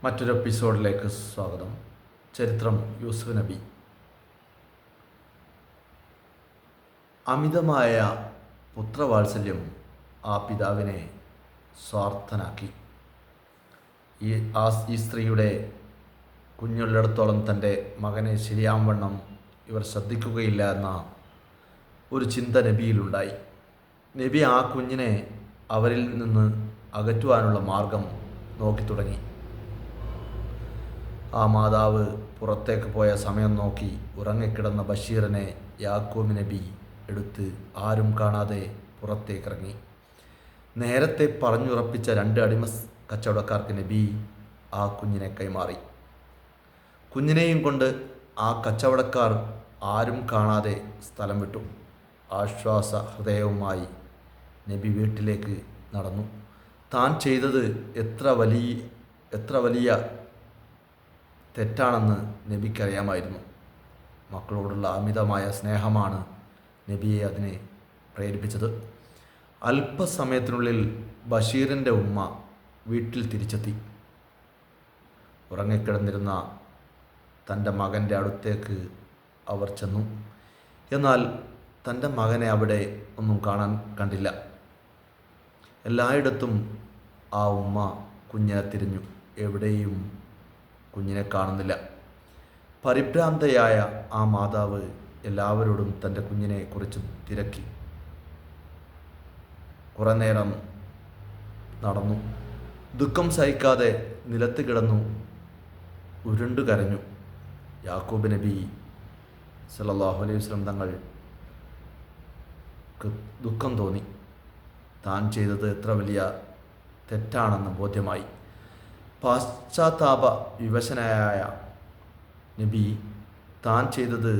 മറ്റൊരു എപ്പിസോഡിലേക്ക് സ്വാഗതം. ചരിത്രം യൂസുഫ് നബി. അമിതമായ പുത്രവാത്സല്യം ആ പിതാവിനെ സ്വാർത്ഥനാക്കി. ഈ സ്ത്രീയുടെ കുഞ്ഞുള്ളിടത്തോളം തൻ്റെ മകനെ ശരിയാവണ്ണം ഇവർ ശ്രദ്ധിക്കുകയില്ല എന്ന ഒരു ചിന്ത നബിയിലുണ്ടായി. നബി ആ കുഞ്ഞിനെ അവരിൽ നിന്ന് അകറ്റുവാനുള്ള മാർഗം നോക്കി തുടങ്ങി. ആ മാതാവ് പുറത്തേക്ക് പോയ സമയം നോക്കി ഉറങ്ങിക്കിടന്ന ബഷീറിനെ യാക്കൂബ് നബി എടുത്ത് ആരും കാണാതെ പുറത്തേക്കിറങ്ങി. നേരത്തെ പറഞ്ഞുറപ്പിച്ച 2 അടിമ കച്ചവടക്കാർക്ക് നബി ആ കുഞ്ഞിനെ കൈമാറി. കുഞ്ഞിനെയും കൊണ്ട് ആ കച്ചവടക്കാർ ആരും കാണാതെ സ്ഥലം വിട്ടു. ആശ്വാസ ഹൃദയവുമായി നബി വീട്ടിലേക്ക് നടന്നു. താൻ ചെയ്തത് എത്ര വലിയ തെറ്റാണെന്ന് നബിക്കറിയാമായിരുന്നു. മക്കളോടുള്ള അമിതമായ സ്നേഹമാണ് നബിയെ അതിനെ പ്രേരിപ്പിച്ചത്. അല്പസമയത്തിനുള്ളിൽ ബഷീറിൻ്റെ ഉമ്മ വീട്ടിൽ തിരിച്ചെത്തി. ഉറങ്ങിക്കിടന്നിരുന്ന തൻ്റെ മകൻ്റെ അടുത്തേക്ക് അവർ ചെന്നു. എന്നാൽ തൻ്റെ മകനെ അവിടെ ഒന്നും കണ്ടില്ല. എല്ലായിടത്തും ആ ഉമ്മ കുഞ്ഞിനെ തിരിഞ്ഞു. എവിടെയും കുഞ്ഞിനെ കാണുന്നില്ല. പരിഭ്രാന്തയായ ആ മാതാവ് എല്ലാവരോടും തൻ്റെ കുഞ്ഞിനെ കുറിച്ച് തിരക്കി. കുറേ നേരം നടന്നു. ദുഃഖം സഹിക്കാതെ നിലത്ത് കിടന്നു ഉരുണ്ടു കരഞ്ഞു. യാക്കൂബ് നബി സല്ലല്ലാഹു അലൈഹി വസല്ലം തങ്ങൾക്ക് ദുഃഖം തോന്നി. താൻ ചെയ്തത് എത്ര വലിയ തെറ്റാണെന്ന് ബോധ്യമായി. പാശ്ചാത്താപ വിവശനായ നബി താൻ ചെയ്തത്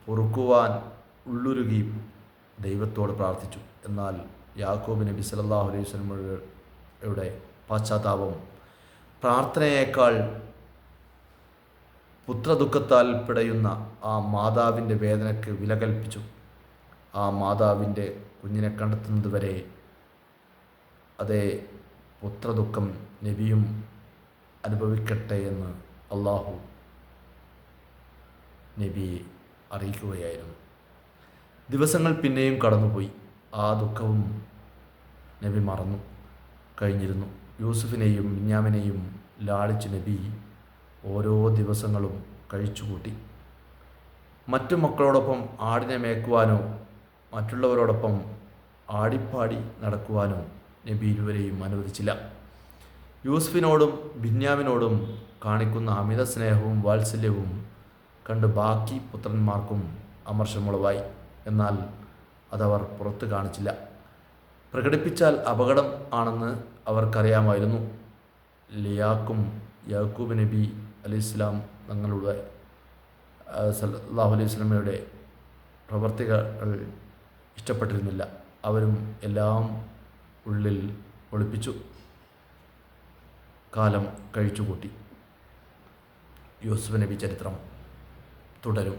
പൊറുക്കുവാൻ ഉള്ളുരുകി ദൈവത്തോട് പ്രാർത്ഥിച്ചു. എന്നാൽ യാക്കൂബ് നബി സല്ലല്ലാഹു അലൈഹി വസല്ലമയുടെ പാശ്ചാത്താപം പ്രാർത്ഥനയേക്കാൾ പുത്രദുഃഖത്താൽ പിടയുന്ന ആ മാതാവിൻ്റെ വേദനയ്ക്ക് വില കൽപ്പിച്ചു. ആ മാതാവിൻ്റെ കുഞ്ഞിനെ കണ്ടെത്തുന്നത് വരെ അതേ പുത്രദുഃഖം നബിയും അനുഭവിക്കട്ടെ എന്ന് അള്ളാഹു നബിയെ അറിയിക്കുകയായിരുന്നു. ദിവസങ്ങൾ പിന്നെയും കടന്നുപോയി. ആ ദുഃഖവും നബി മറന്നു കഴിഞ്ഞിരുന്നു. യൂസുഫിനെയും ബിന്യാമിനെയും ലാളിച്ച് നബി ഓരോ ദിവസങ്ങളും കഴിച്ചുകൂട്ടി. മറ്റു മക്കളോടൊപ്പം ആടിനെ മേക്കുവാനോ മറ്റുള്ളവരോടൊപ്പം ആടിപ്പാടി നടക്കുവാനോ നബി ഇരുവരെയും അനുവദിച്ചില്ല. യൂസുഫിനോടും ബിന്യാമിനോടും കാണിക്കുന്ന അമിത സ്നേഹവും വാത്സല്യവും കണ്ട് ബാക്കി പുത്രന്മാർക്കും അമർഷമുളവായി. എന്നാൽ അതവർ പുറത്ത് കാണിച്ചില്ല. പ്രകടിപ്പിച്ചാൽ അപകടം ആണെന്ന് അവർക്കറിയാമായിരുന്നു. ലിയാക്കും യാക്കൂബ് നബി അലൈഹിസ്സലാം തങ്ങളുടെ സല്ലല്ലാഹു അലൈഹി വസല്ലമയുടെ പ്രവർത്തികൾ ഇഷ്ടപ്പെട്ടിരുന്നില്ല. അവരും എല്ലാം ഉള്ളിൽ ഒളിപ്പിച്ചു കാലം കഴിച്ചുകൂട്ടി. യൂസുഫ് നബി ചരിത്രം തുടരും.